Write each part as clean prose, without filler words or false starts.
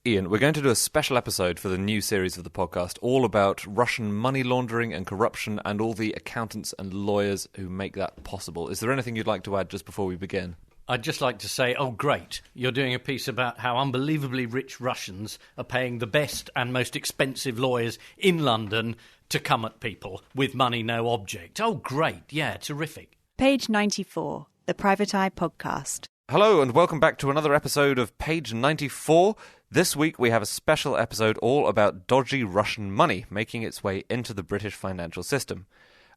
Ian, we're going to do a special episode for the new series of the podcast all about Russian money laundering and corruption and all the accountants and lawyers who make that possible. Is there anything you'd like to add just before we begin? I'd just like to say, oh, great, you're doing a piece about how unbelievably rich Russians are paying the best and most expensive lawyers in London to come at people with money no object. Oh, great, yeah, terrific. Page 94, the Private Eye Podcast. Hello and welcome back to another episode of Page 94. This week we have a special episode all about dodgy Russian money making its way into the British financial system.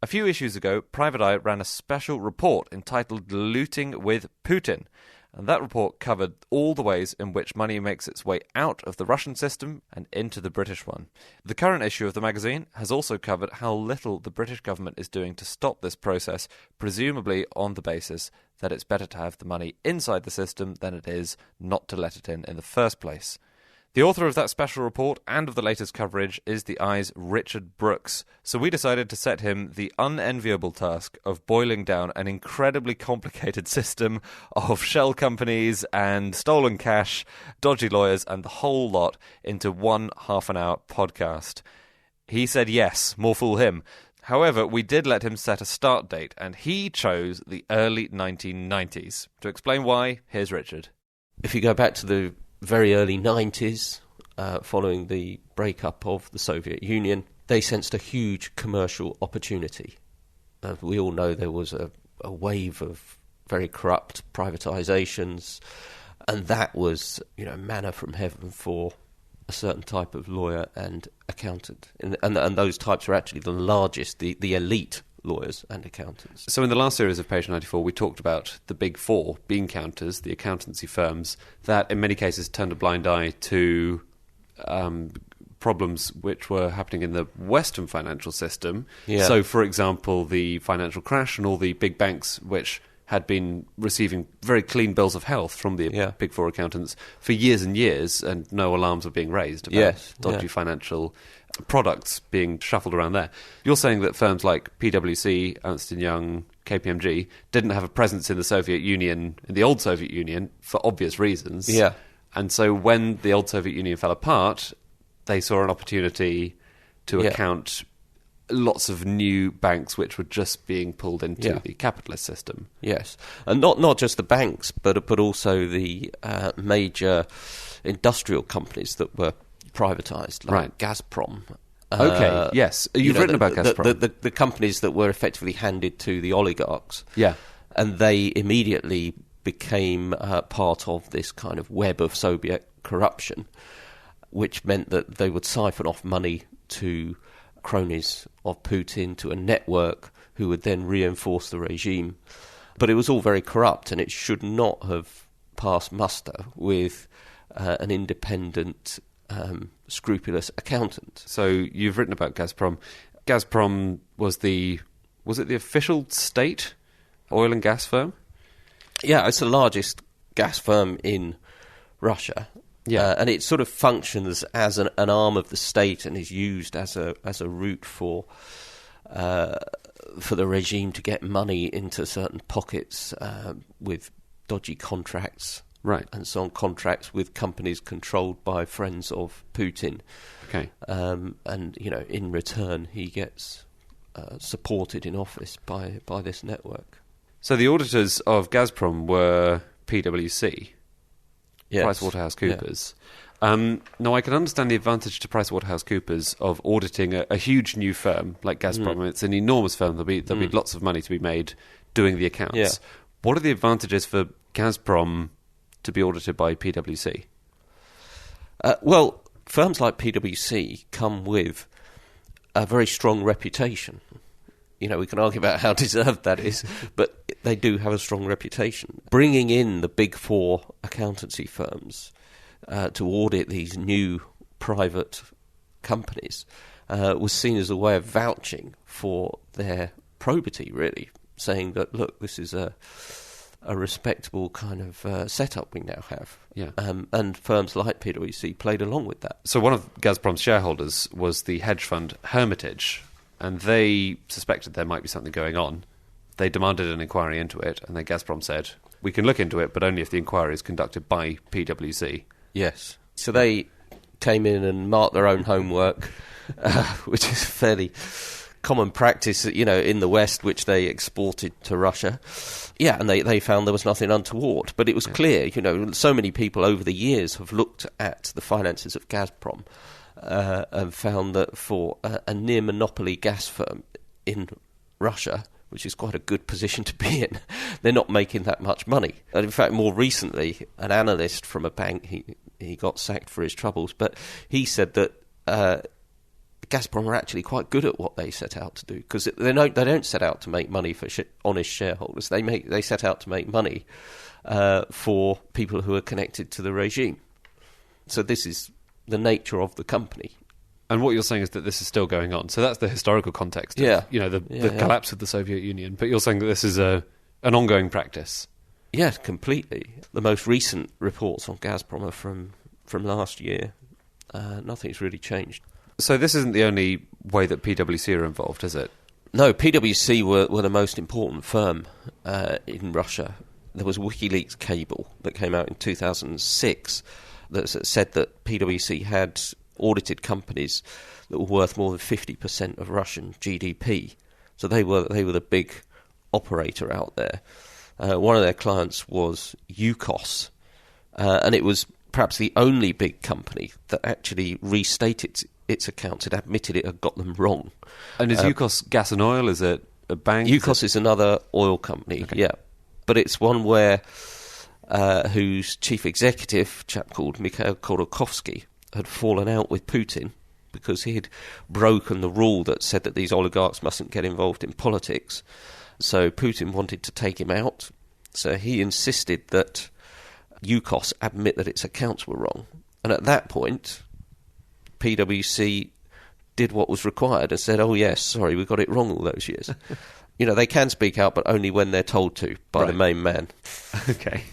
A few issues ago, Private Eye ran a special report entitled Looting with Putin, and that report covered all the ways in which money makes its way out of the Russian system and into the British one. The current issue of the magazine has also covered how little the British government is doing to stop this process, presumably on the basis that it's better to have the money inside the system than it is not to let it in the first place. The author of that special report and of the latest coverage is The Eye's Richard Brooks, so we decided to set him the unenviable task of boiling down an incredibly complicated system of shell companies and stolen cash, dodgy lawyers and the whole lot into one half-an-hour podcast. He said yes, more fool him. However, we did let him set a start date, and he chose the early 1990s. To explain why, here's Richard. If you go back to the very early 90s, following the breakup of the Soviet Union, they sensed a huge commercial opportunity. We all know there was a wave of very corrupt privatisations, and that was, manna from heaven for a certain type of lawyer and accountant. And those types are actually the largest, the elite lawyers and accountants. So in the last series of Page 94, we talked about the big four bean counters, the accountancy firms, that in many cases turned a blind eye to problems which were happening in the Western financial system. Yeah. So, for example, the financial crash and all the big banks which had been receiving very clean bills of health from the big four accountants for years and years, and no alarms were being raised about dodgy financial products being shuffled around there. You're saying that firms like PwC, Ernst & Young, KPMG didn't have a presence in the Soviet Union, in the old Soviet Union, for obvious reasons. Yeah. And so when the old Soviet Union fell apart, they saw an opportunity to account lots of new banks which were just being pulled into the capitalist system. Yes. And not just the banks, but also the major industrial companies that were privatised, like Gazprom. Okay, yes. You've written about Gazprom. The companies that were effectively handed to the oligarchs. Yeah. And they immediately became part of this kind of web of Soviet corruption, which meant that they would siphon off money to cronies of Putin, to a network who would then reinforce the regime. But it was all very corrupt, and it should not have passed muster with an independent, scrupulous accountant. So you've written about Gazprom. Gazprom was it the official state oil and gas firm? Yeah, it's the largest gas firm in Russia. Yeah, and it sort of functions as an arm of the state and is used as a route for the regime to get money into certain pockets with dodgy contracts, right, and so on, contracts with companies controlled by friends of Putin. Okay, and in return he gets supported in office by this network. So the auditors of Gazprom were PwC. Yes. PricewaterhouseCoopers. Now, I can understand the advantage to PricewaterhouseCoopers of auditing a huge new firm like Gazprom. I mean, it's an enormous firm. There'll be lots of money to be made doing the accounts. Yeah. What are the advantages for Gazprom to be audited by PwC? Well, firms like PwC come with a very strong reputation. We can argue about how deserved that is, but they do have a strong reputation. Bringing in the big four accountancy firms to audit these new private companies was seen as a way of vouching for their probity, really, saying that, look, this is a respectable kind of setup we now have. Yeah. And firms like PwC played along with that. So one of Gazprom's shareholders was the hedge fund Hermitage, and they suspected there might be something going on. They demanded an inquiry into it, and then Gazprom said, we can look into it, but only if the inquiry is conducted by PwC. Yes. So they came in and marked their own homework, which is fairly common practice, in the West, which they exported to Russia. Yeah, and they found there was nothing untoward. But it was clear, so many people over the years have looked at the finances of Gazprom and found that for a near-monopoly gas firm in Russia, which is quite a good position to be in, they're not making that much money. And in fact, more recently, an analyst from a bank, he got sacked for his troubles, but he said that Gazprom are actually quite good at what they set out to do, because they don't set out to make money for honest shareholders. They set out to make money for people who are connected to the regime. So this is the nature of the company. And what you're saying is that this is still going on. So that's the historical context of, the collapse of the Soviet Union. But you're saying that this is an ongoing practice. Yes, completely. The most recent reports on Gazprom are from last year. Nothing's really changed. So this isn't the only way that PwC are involved, is it? No, PwC were the most important firm in Russia. There was a WikiLeaks cable that came out in 2006 that said that PwC had audited companies that were worth more than 50% of Russian GDP. So they were the big operator out there. One of their clients was Yukos, and it was perhaps the only big company that actually restated its accounts. It admitted it had got them wrong. And is Yukos gas and oil? Is it a bank? Yukos is another oil company, Okay. yeah. But it's one where whose chief executive, a chap called Mikhail Khodorkovsky, had fallen out with Putin because he had broken the rule that said that these oligarchs mustn't get involved in politics. So Putin wanted to take him out. So he insisted that Yukos admit that its accounts were wrong. And at that point, PwC did what was required and said, oh yes, sorry, we got it wrong all those years. They can speak out, but only when they're told to by the main man. Okay.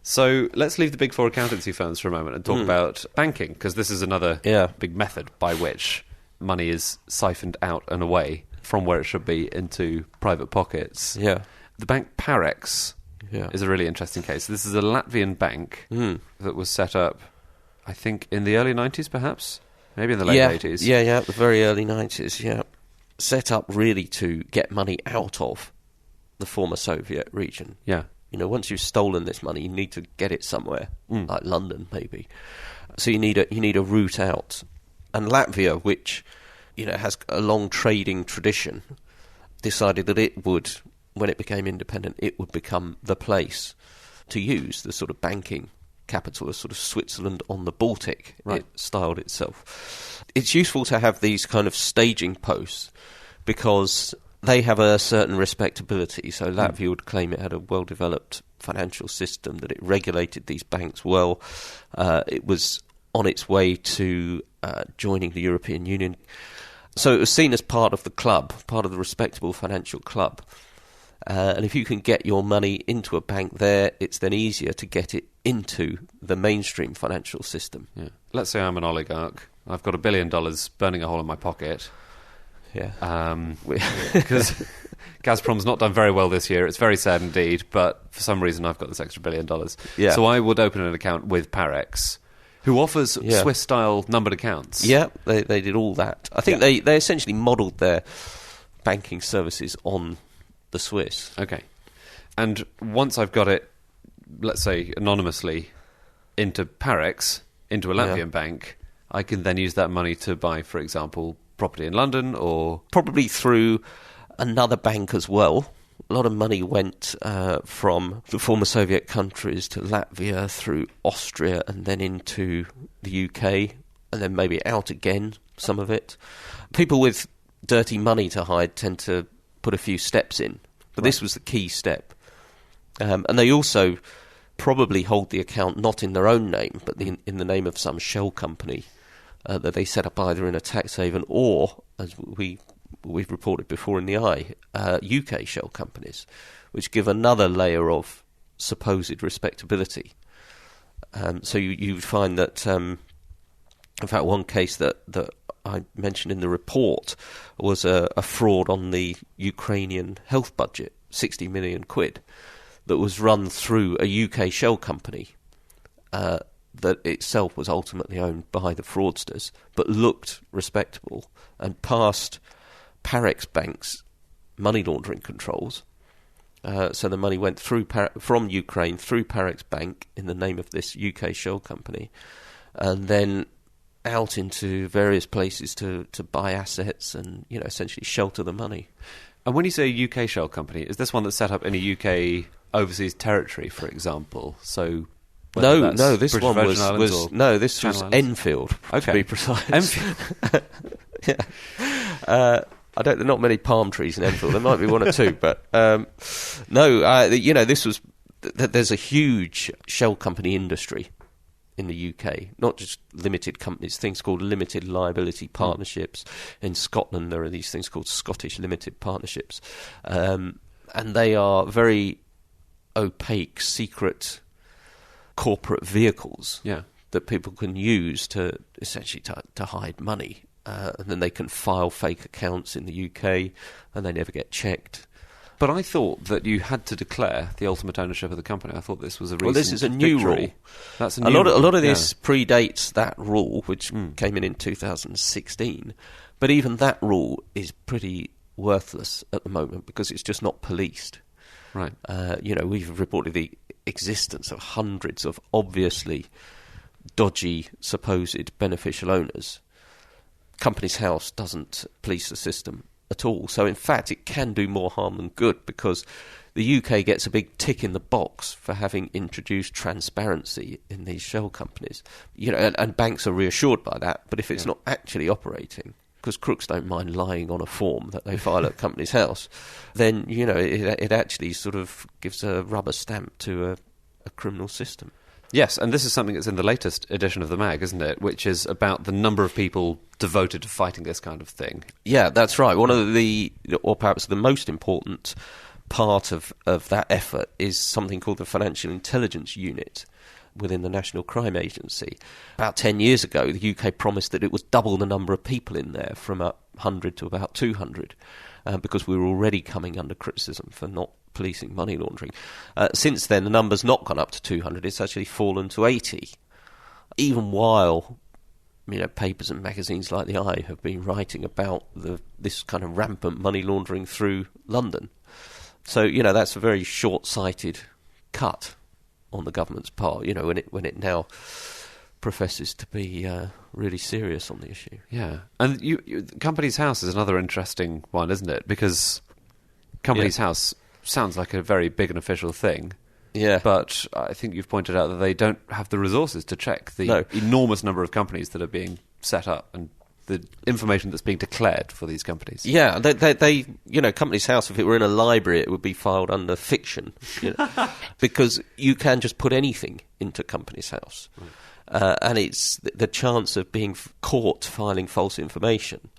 So let's leave the big four accountancy firms for a moment and talk about banking, because this is another big method by which money is siphoned out and away from where it should be into private pockets. Yeah. The bank Parex is a really interesting case. This is a Latvian bank that was set up, I think, in the early 90s, perhaps? Maybe in the late 80s. Yeah, the very early 90s, yeah. Set up really to get money out of the former Soviet region. Yeah. Once you've stolen this money, you need to get it somewhere, like London, maybe. So you need a route out. And Latvia, which has a long trading tradition, decided that it would, when it became independent, it would become the place to use, the sort of banking capital, as sort of Switzerland on the Baltic, right. It styled itself. It's useful to have these kind of staging posts because they have a certain respectability. So Latvia would claim it had a well-developed financial system, that it regulated these banks well. It was on its way to joining the European Union. So it was seen as part of the club, part of the respectable financial club. And if you can get your money into a bank there, it's then easier to get it into the mainstream financial system. Yeah. Let's say I'm an oligarch. I've got $1 billion burning a hole in my pocket. Yeah. Because Gazprom's not done very well this year. It's very sad indeed, but for some reason I've got this extra $1 billion. Yeah. So I would open an account with Parex, who offers Swiss-style numbered accounts. Yeah, they did all that. I think they essentially modelled their banking services on the Swiss. Okay. And once I've got it, let's say, anonymously into Parex, into a Latvian bank, I can then use that money to buy, for example, property in London, or probably through another bank as well. A lot of money went from the former Soviet countries to Latvia, through Austria, and then into the UK, and then maybe out again, some of it. People with dirty money to hide tend to put a few steps in, but this was the key step. And they also probably hold the account not in their own name, but in the name of some shell company that they set up either in a tax haven or, as we've reported before in the Eye, UK shell companies, which give another layer of supposed respectability. So you would find that, in fact, one case that I mentioned in the report was a fraud on the Ukrainian health budget, 60 million quid, that was run through a UK shell company that itself was ultimately owned by the fraudsters, but looked respectable and passed Parex Bank's money laundering controls. So the money went through from Ukraine through Parex Bank in the name of this UK shell company, and then out into various places to buy assets and, you know, essentially shelter the money. And when you say UK shell company, is this one that's set up in a UK overseas territory, for example? So No, this British one Virgin was Channel Islands? Enfield, Okay. to be precise. Enfield. Yeah. There are not many palm trees in Enfield. There might be one or two, but you know, this was. There's a huge shell company industry in the UK, not just limited companies, things called limited liability partnerships. In Scotland, there are these things called Scottish limited partnerships, and they are very opaque, secret corporate vehicles that people can use to essentially to hide money. And then they can file fake accounts in the UK, and they never get checked. But I thought that you had to declare the ultimate ownership of the company. I thought this was a recent This is a new victory. rule. That's a A lot of rule, this predates that rule, which came in 2016. But even that rule is pretty worthless at the moment because it's just not policed. Right. You know, we've reported the existence of hundreds of obviously dodgy, supposed beneficial owners. Companies House doesn't police the system at all. So, in fact, it can do more harm than good because the UK gets a big tick in the box for having introduced transparency in these shell companies. You know, and banks are reassured by that. But if it's not actually operating, because crooks don't mind lying on a form that they file at Companies House, then, you know, it actually sort of gives a rubber stamp to a criminal system. Yes, and this is something that's in the latest edition of the mag, isn't it? Which is about the number of people devoted to fighting this kind of thing. Yeah, that's right. One of the, or perhaps the most important part of that effort is something called the Financial Intelligence Unit within the National Crime Agency. About 10 years ago, the UK promised that it would double the number of people in there from 100 to about 200 because we were already coming under criticism for not policing money laundering. Since then, the number's not gone up to 200. It's actually fallen to 80. Even while, you know, papers and magazines like The Eye have been writing about this kind of rampant money laundering through London. So, you know, that's a very short-sighted cut on the government's part, you know, when it now professes to be really serious on the issue. Yeah. And Companies House is another interesting one, isn't it? Because Companies House sounds like a very big and official thing. Yeah. But I think you've pointed out that they don't have the resources to check the enormous number of companies that are being set up and the information that's being declared for these companies. Yeah, they you know, Companies House, if it were in a library, it would be filed under fiction, you know, because you can just put anything into Companies House. Right. And it's the chance of being caught filing false information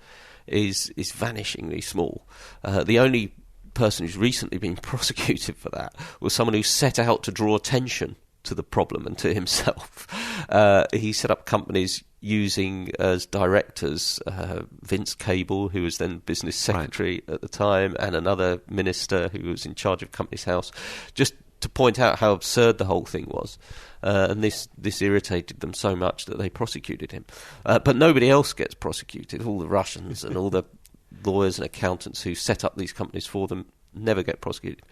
is vanishingly small. The only person who's recently been prosecuted for that was someone who set out to draw attention to the problem and to himself. He set up companies using as directors Vince Cable, who was then business secretary at the time, and another minister who was in charge of Companies House, just to point out how absurd the whole thing was. And this irritated them so much that they prosecuted him. But nobody else gets prosecuted. All the Russians and all the lawyers and accountants who set up these companies for them never get prosecuted.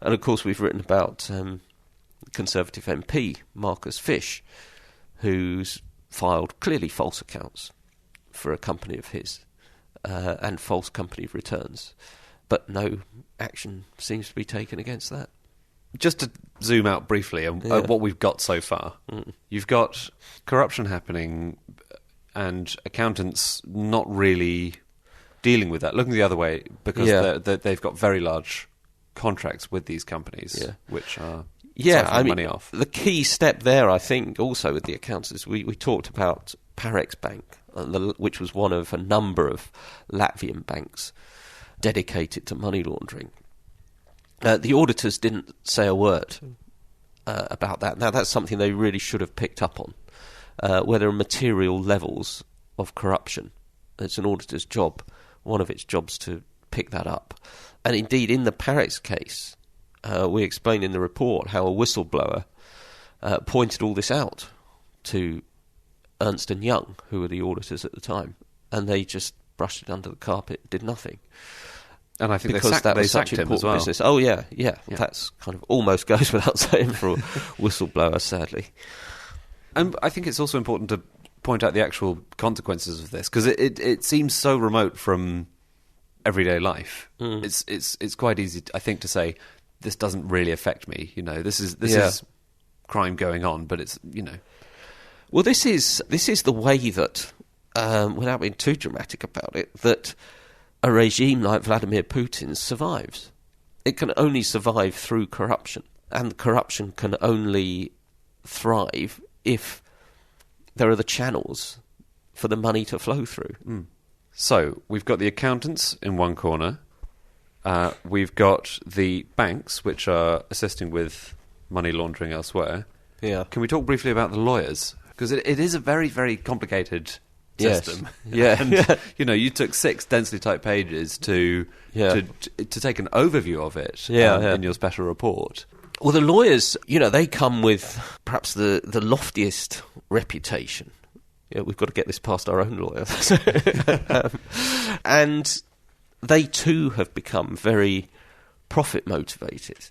And of course we've written about Conservative MP Marcus Fish, who's filed clearly false accounts for a company of his and false company returns. But no action seems to be taken against that. Just to zoom out briefly on what we've got so far, you've got corruption happening and accountants not really dealing with that, looking the other way because they've got very large contracts with these companies, which are money off. The key step there, I think, also with the accounts is we talked about Parex Bank, which was one of a number of Latvian banks dedicated to money laundering. The auditors didn't say a word about that. Now, that's something they really should have picked up on, where there are material levels of corruption. It's an auditor's job, one of its jobs to pick that up. And indeed, in the Parex case, we explained in the report how a whistleblower pointed all this out to Ernst & Young, who were the auditors at the time, and they just brushed it under the carpet, did nothing. And I think because that was such important business. Oh, yeah. That's kind of almost goes without saying for a whistleblower, sadly. And I think it's also important to point out the actual consequences of this, because it seems so remote from everyday life. It's quite easy, I think, to say, this doesn't really affect me. You know, this is crime going on, but it's, you know. Well, this is the way that, without being too dramatic about it, that a regime like Vladimir Putin survives. It can only survive through corruption, and corruption can only thrive if there are the channels for the money to flow through. So, we've got the accountants in one corner, we've got the banks, which are assisting with money laundering elsewhere. Yeah. Can we talk briefly about the lawyers? Because it is a very, very complicated system. Yes. And, you know, you took 6 densely typed pages to take an overview of it in your special report. Well, the lawyers, you know, they come with perhaps the loftiest reputation. You know, we've got to get this past our own lawyers. And they too have become very profit motivated.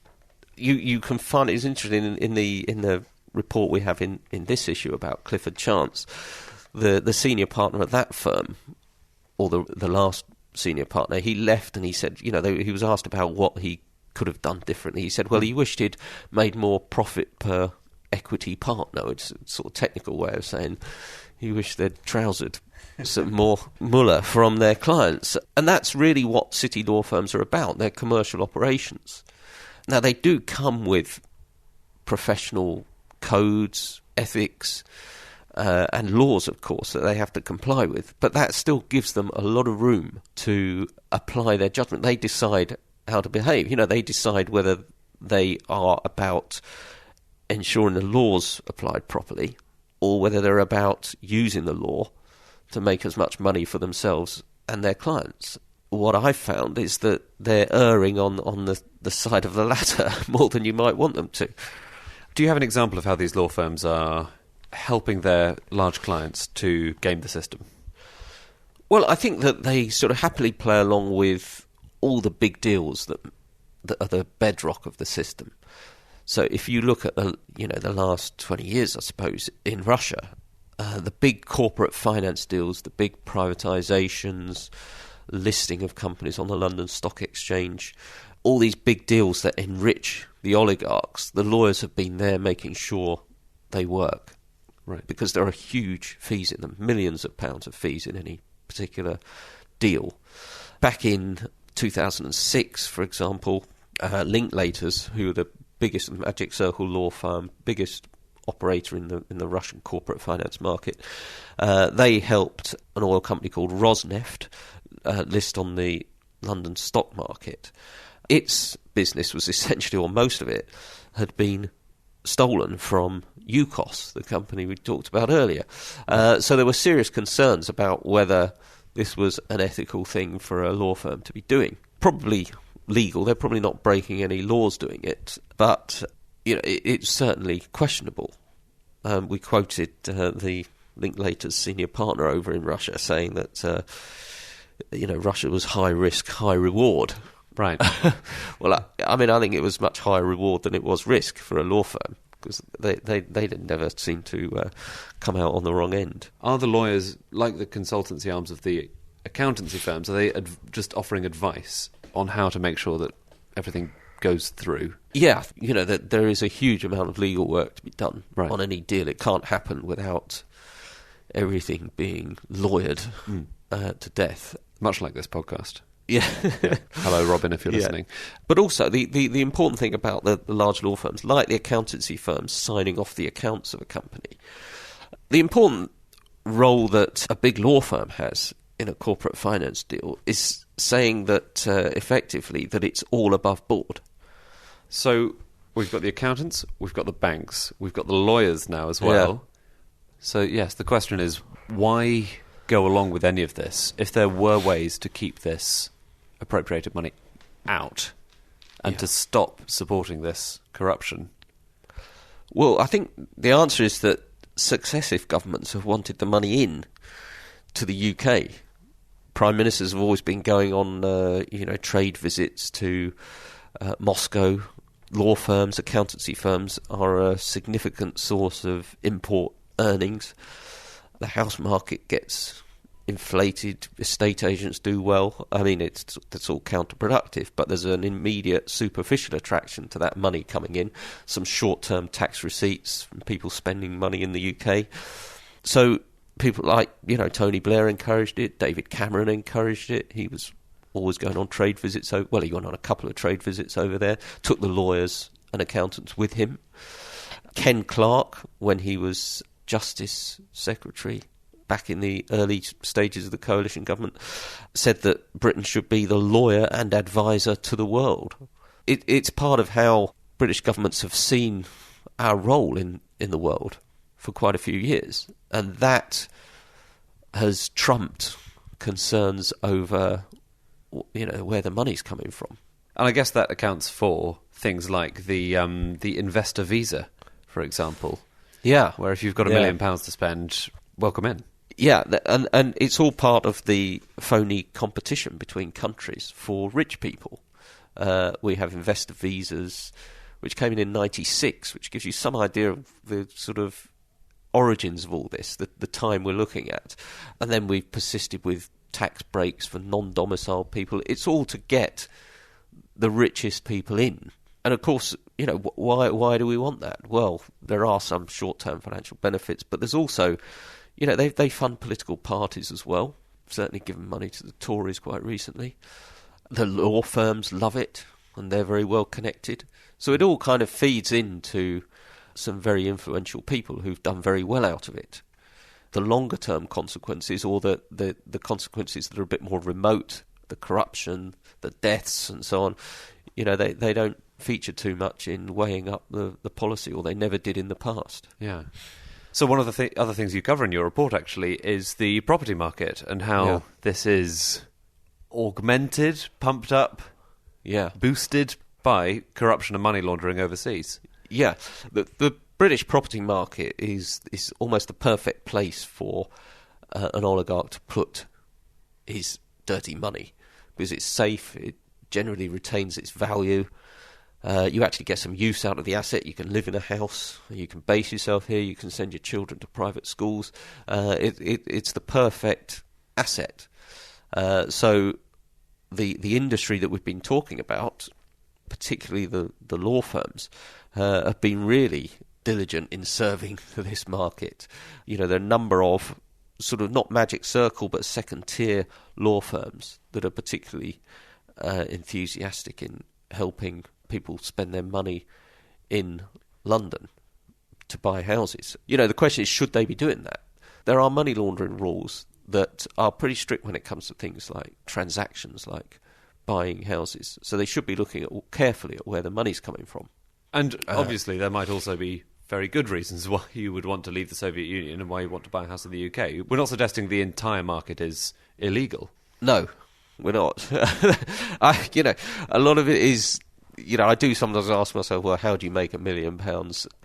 You can find it's interesting in the report we have in this issue about Clifford Chance, the senior partner at that firm, or the last senior partner. He left and he said, you know, he was asked about what he could have done differently. He said, well, he wished he'd made more profit per equity partner. It's a sort of technical way of saying he wished they'd trousered some more mullah from their clients. And that's really what city law firms are about. They're commercial operations. Now, they do come with professional codes, ethics, and laws, of course, that they have to comply with. But that still gives them a lot of room to apply their judgment. They decide how to behave. You know, they decide whether they are about ensuring the law's applied properly or whether they're about using the law to make as much money for themselves and their clients. What I've found is that they're erring on the side of the latter more than you might want them to. Do you have an example of how these law firms are helping their large clients to game the system? Well, I think that they sort of happily play along with all the big deals that are the bedrock of the system. So if you look at the last 20 years, I suppose, in Russia, the big corporate finance deals, the big privatizations, listing of companies on the London Stock Exchange, all these big deals that enrich the oligarchs, the lawyers have been there making sure they work. Right. Because there are huge fees in them, millions of pounds of fees in any particular deal. Back in 2006, for example, Linklaters, who are the biggest Magic Circle law firm, biggest operator in the Russian corporate finance market, they helped an oil company called Rosneft list on the London stock market. Its business was essentially, or most of it, had been stolen from Yukos, the company we talked about earlier. So there were serious concerns about whether this was an ethical thing for a law firm to be doing. Probably legal. They're probably not breaking any laws doing it, but you know, it's certainly questionable. We quoted the Linklaters senior partner over in Russia saying that Russia was high risk, high reward. Right. Well, I think it was much higher reward than it was risk for a law firm, because they never seem to come out on the wrong end. Are the lawyers, like the consultancy arms of the accountancy firms, are they just offering advice on how to make sure that everything goes through? Yeah, that there is a huge amount of legal work to be done on any deal. It can't happen without everything being lawyered to death. Much like this podcast. Yeah. Hello, Robin, if you're listening. But also, the important thing about the large law firms, like the accountancy firms signing off the accounts of a company, the important role that a big law firm has in a corporate finance deal is saying that, effectively, that it's all above board. So we've got the accountants, we've got the banks, we've got the lawyers now as well. Yeah. So, yes, the question is, why go along with any of this if there were ways to keep this appropriated money out and to stop supporting this corruption? Well, I think the answer is that successive governments have wanted the money in to the UK. Prime ministers have always been going on, trade visits to Moscow. Law firms, accountancy firms are a significant source of import earnings. The house market gets inflated. Estate agents do well. I mean, that's all counterproductive, but there's an immediate superficial attraction to that money coming in. Some short-term tax receipts from people spending money in the UK. So people like, Tony Blair encouraged it. David Cameron encouraged it. He was always going on trade visits. He went on a couple of trade visits over there, took the lawyers and accountants with him. Ken Clarke, when he was Justice Secretary back in the early stages of the coalition government, said that Britain should be the lawyer and advisor to the world. It's part of how British governments have seen our role in the world for quite a few years. And that has trumped concerns over where the money's coming from. And I guess that accounts for things like the investor visa, for example. Yeah. Where if you've got £1 million to spend, welcome in. Yeah, and it's all part of the phony competition between countries for rich people. We have investor visas, which came in 96, which gives you some idea of the sort of origins of all this, the time we're looking at. And then we've persisted with tax breaks for non-domiciled people. It's all to get the richest people in. And of course, why do we want that? Well, there are some short-term financial benefits, but there's also, they fund political parties as well. Certainly given money to the Tories quite recently. The law firms love it, and they're very well connected. So it all kind of feeds into some very influential people who've done very well out of it. The longer-term consequences, or the consequences that are a bit more remote, the corruption, the deaths and so on, they don't feature too much in weighing up the policy, or they never did in the past. Yeah. So one of the other things you cover in your report, actually, is the property market and how this is augmented, pumped up, boosted by corruption and money laundering overseas. Yeah. The British property market is almost the perfect place for an oligarch to put his dirty money, because it's safe, it generally retains its value. You actually get some use out of the asset. You can live in a house, you can base yourself here, you can send your children to private schools. It's the perfect asset. So the industry that we've been talking about, particularly the law firms, have been really diligent in serving this market. There are a number of sort of not magic circle but second tier law firms that are particularly enthusiastic in helping people spend their money in London to buy houses. The question is, should they be doing that? There are money laundering rules that are pretty strict when it comes to things like transactions, like buying houses. So they should be looking carefully at where the money's coming from. And obviously there might also be very good reasons why you would want to leave the Soviet Union and why you want to buy a house in the UK. We're not suggesting the entire market is illegal. No, we're not. A lot of it is, I do sometimes ask myself, well, how do you make £1 million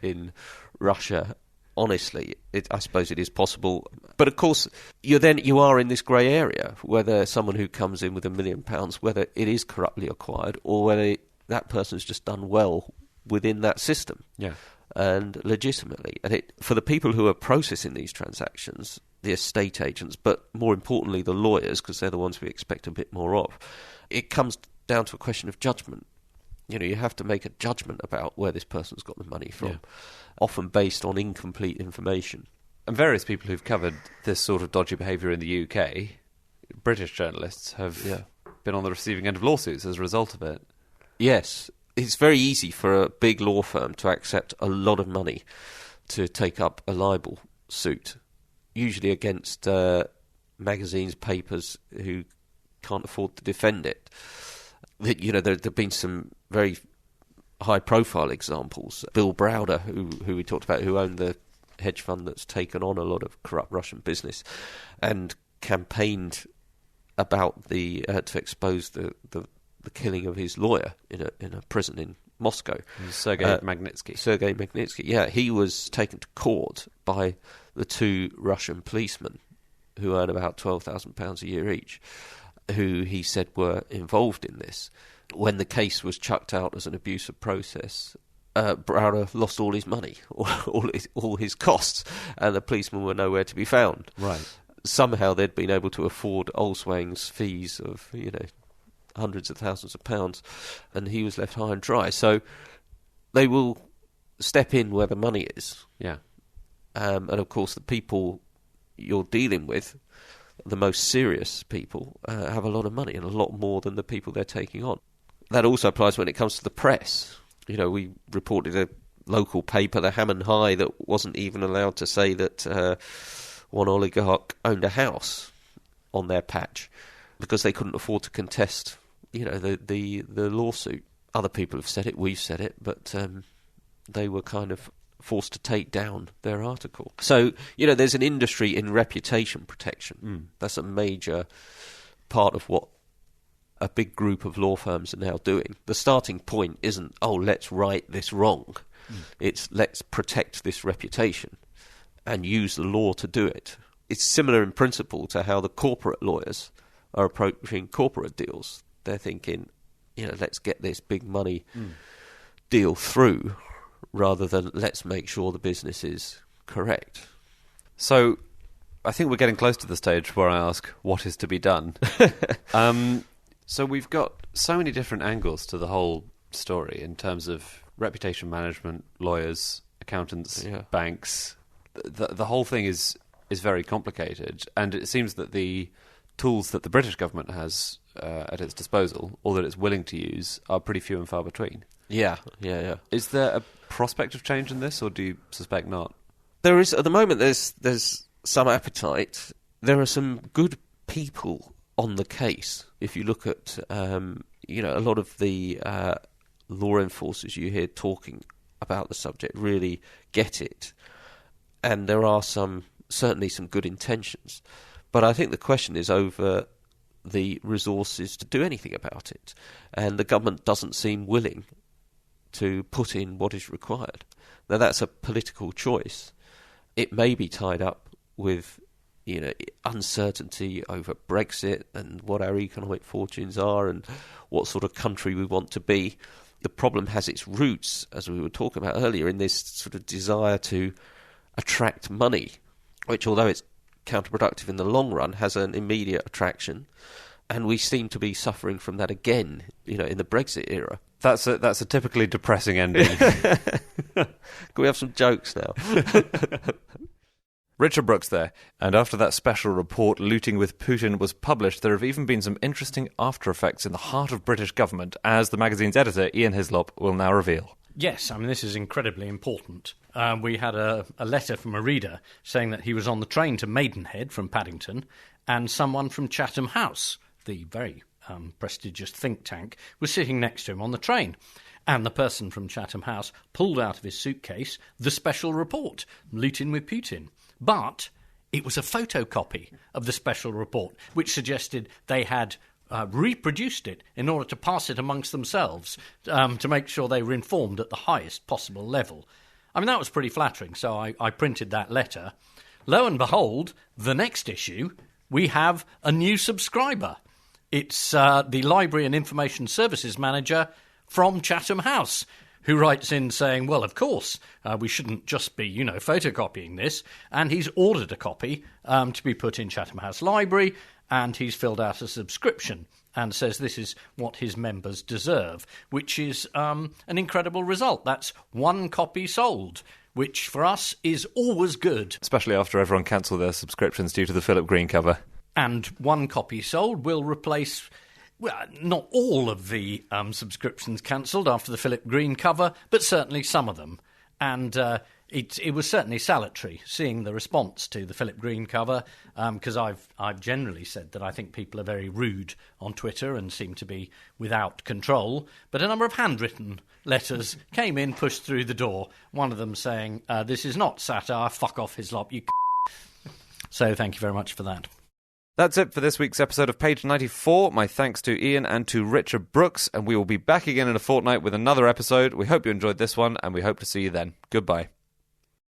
in Russia? Honestly, I suppose it is possible. But of course, you are in this grey area, whether someone who comes in with £1 million, whether it is corruptly acquired or whether that person's just done well within that system. Yeah. And legitimately. And for the people who are processing these transactions, the estate agents, but more importantly the lawyers, because they're the ones we expect a bit more of, it comes down to a question of judgment. You have to make a judgment about where this person's got the money from, often based on incomplete information. And various people who've covered this sort of dodgy behaviour in the UK, British journalists, have been on the receiving end of lawsuits as a result of it. Yes. It's very easy for a big law firm to accept a lot of money to take up a libel suit, usually against magazines, papers who can't afford to defend it. There have been some very high-profile examples. Bill Browder, who we talked about, who owned the hedge fund that's taken on a lot of corrupt Russian business and campaigned about to expose the killing of his lawyer in a prison in Moscow. Sergei Magnitsky. Sergei Magnitsky, yeah. He was taken to court by the two Russian policemen who earn about £12,000 a year each, who he said were involved in this. When the case was chucked out as an abusive process, Browder lost all his money, all his costs, and the policemen were nowhere to be found. Right. Somehow they'd been able to afford Olswang's fees of, hundreds of thousands of pounds, and he was left high and dry. So they will step in where the money is. Yeah. And of course the people you're dealing with, the most serious people, have a lot of money, and a lot more than the people they're taking on. That also applies when it comes to the press. We reported a local paper, the Ham and High, that wasn't even allowed to say that one oligarch owned a house on their patch because they couldn't afford to contest, the lawsuit. Other people have said it, we've said it, but they were kind of forced to take down their article. So, there's an industry in reputation protection. That's a major part of what a big group of law firms are now doing. The starting point isn't, let's right this wrong. It's, let's protect this reputation and use the law to do it. It's similar in principle to how the corporate lawyers are approaching corporate deals. They're thinking, let's get this big money deal through, rather than let's make sure the business is correct. So I think we're getting close to the stage where I ask, what is to be done? So we've got so many different angles to the whole story in terms of reputation management, lawyers, accountants, banks. The whole thing is very complicated, and it seems that the tools that the British government has at its disposal, or that it's willing to use, are pretty few and far between. Yeah. Is there a prospect of change in this, or do you suspect not? There is, at the moment, there's some appetite. There are some good people on the case. If you look at, a lot of the law enforcers you hear talking about the subject really get it. And there are certainly some good intentions. But I think the question is over the resources to do anything about it. And the government doesn't seem willing to put in what is required. Now, that's a political choice. It may be tied up with, uncertainty over Brexit and what our economic fortunes are and what sort of country we want to be. The problem has its roots, as we were talking about earlier, in this sort of desire to attract money, which, although it's counterproductive in the long run, has an immediate attraction. And we seem to be suffering from that again, in the Brexit era. That's a typically depressing ending. Can we have some jokes now? Richard Brooks there. And after that special report, Looting with Putin, was published, there have even been some interesting after effects in the heart of British government, as the magazine's editor, Ian Hislop, will now reveal. Yes, this is incredibly important. We had a letter from a reader saying that he was on the train to Maidenhead from Paddington, and someone from Chatham House, the very prestigious think tank, was sitting next to him on the train. And the person from Chatham House pulled out of his suitcase the special report, Looting with Putin. But it was a photocopy of the special report, which suggested they had reproduced it in order to pass it amongst themselves to make sure they were informed at the highest possible level. That was pretty flattering, so I printed that letter. Lo and behold, the next issue, we have a new subscriber. It's the Library and Information Services Manager from Chatham House, who writes in saying, well, of course, we shouldn't just be, photocopying this. And he's ordered a copy to be put in Chatham House Library, and he's filled out a subscription and says this is what his members deserve, which is an incredible result. That's one copy sold, which for us is always good. Especially after everyone cancelled their subscriptions due to the Philip Green cover. And one copy sold will replace... well, not all of the subscriptions cancelled after the Philip Green cover, but certainly some of them. And it was certainly salutary seeing the response to the Philip Green cover, because I've generally said that I think people are very rude on Twitter and seem to be without control. But a number of handwritten letters came in, pushed through the door, one of them saying, this is not satire, fuck off Hislop, you So thank you very much for that. That's it for this week's episode of Page 94. My thanks to Ian and to Richard Brooks, and we will be back again in a fortnight with another episode. We hope you enjoyed this one, and we hope to see you then. Goodbye.